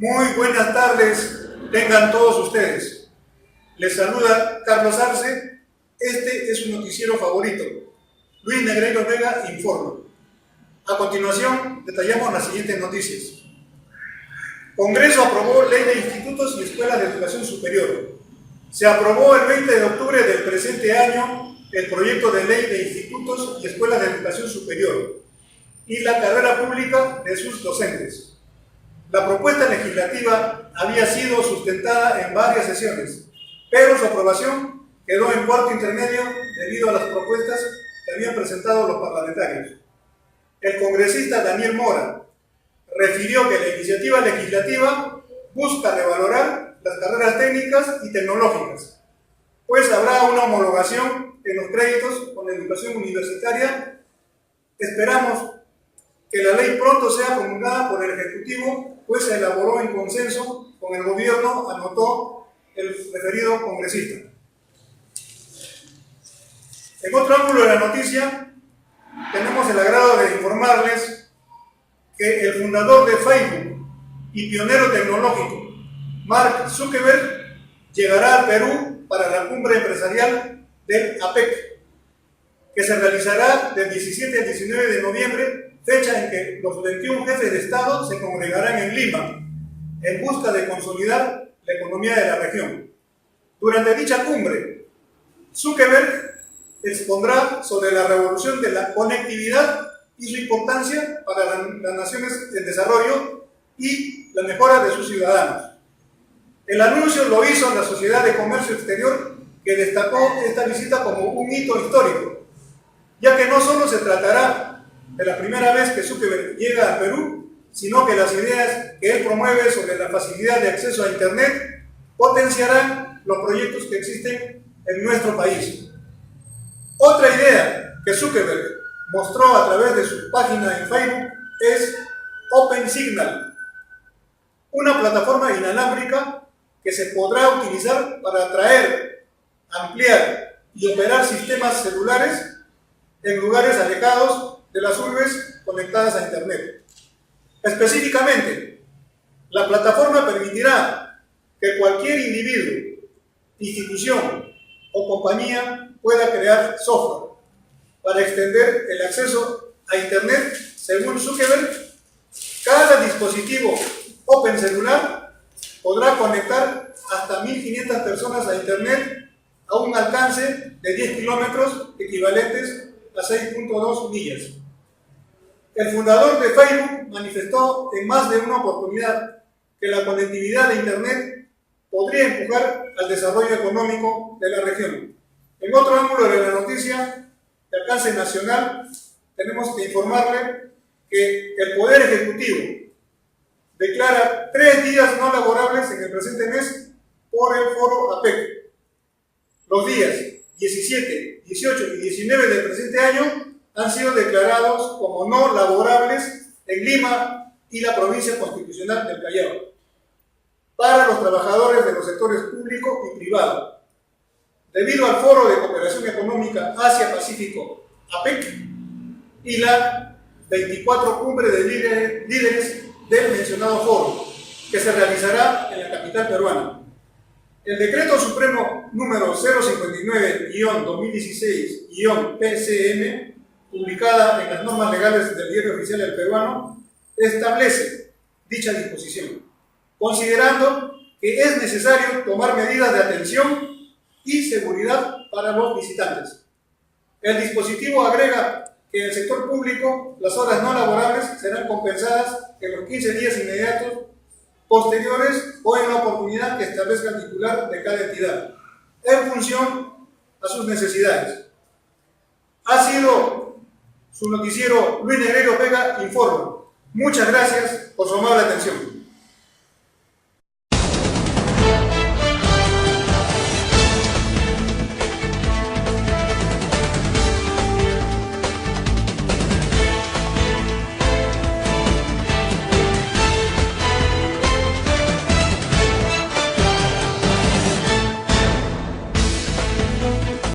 Muy buenas tardes, tengan todos ustedes. Les saluda Carlos Arce. Este es su noticiero favorito. Luis Negreiro Vega informa. A continuación, detallamos las siguientes noticias. Congreso aprobó Ley de Institutos y Escuelas de Educación Superior. Se aprobó el 20 de octubre del presente año el proyecto de Ley de Institutos y Escuelas de Educación Superior y la carrera pública de sus docentes. La propuesta legislativa había sido sustentada en varias sesiones, pero su aprobación quedó en cuarto intermedio debido a las propuestas que habían presentado los parlamentarios. El congresista Daniel Mora refirió que la iniciativa legislativa busca revalorar las carreras técnicas y tecnológicas, pues habrá una homologación en los créditos con la educación universitaria. Esperamos que la ley pronto sea promulgada por el Ejecutivo, pues se elaboró en consenso con el gobierno, anotó el referido congresista. En otro ángulo de la noticia, tenemos el agrado de informarles que el fundador de Facebook y pionero tecnológico, Mark Zuckerberg, llegará al Perú para la cumbre empresarial del APEC, que se realizará del 17 al 19 de noviembre, fecha en que los 21 jefes de Estado se congregarán en Lima en busca de consolidar la economía de la región. Durante dicha cumbre, Zuckerberg expondrá sobre la revolución de la conectividad y su importancia para las naciones en desarrollo y la mejora de sus ciudadanos. El anuncio lo hizo la Sociedad de Comercio Exterior, que destacó esta visita como un hito histórico, ya que no solo se tratará de la primera vez que Zuckerberg llega al Perú, sino que las ideas que él promueve sobre la facilidad de acceso a Internet potenciarán los proyectos que existen en nuestro país. Otra idea que Zuckerberg mostró a través de su página en Facebook es OpenSignal, una plataforma inalámbrica que se podrá utilizar para atraer, ampliar y operar sistemas celulares en lugares alejados de las urbes conectadas a Internet. Específicamente, la plataforma permitirá que cualquier individuo, institución o compañía pueda crear software para extender el acceso a Internet. Según Zuckerberg, cada dispositivo Open celular podrá conectar hasta 1.500 personas a Internet a un alcance de 10 kilómetros equivalentes a 6.2 millas. El fundador de Facebook manifestó en más de una oportunidad que la conectividad de Internet podría empujar al desarrollo económico de la región. En otro ángulo de la noticia, de alcance nacional, tenemos que informarle que el Poder Ejecutivo declara 3 días no laborables en el presente mes por el foro APEC. Los días 17, 18 y 19 del presente año han sido declarados como no laborables en Lima y la provincia constitucional del Callao para los trabajadores de los sectores público y privado. Debido al Foro de Cooperación Económica Asia-Pacífico, APEC, y la 24 Cumbre de líderes del mencionado foro, que se realizará en la capital peruana. El Decreto Supremo número 059-2016-PCM, publicada en las normas legales del Diario Oficial del Peruano, establece dicha disposición, considerando que es necesario tomar medidas de atención y seguridad para los visitantes. El dispositivo agrega que en el sector público las horas no laborables serán compensadas en los 15 días inmediatos posteriores o en la oportunidad que establezca el titular de cada entidad, en función a sus necesidades. Ha sido su noticiero Luis Negreiro Vega Informa. Muchas gracias por su amable atención.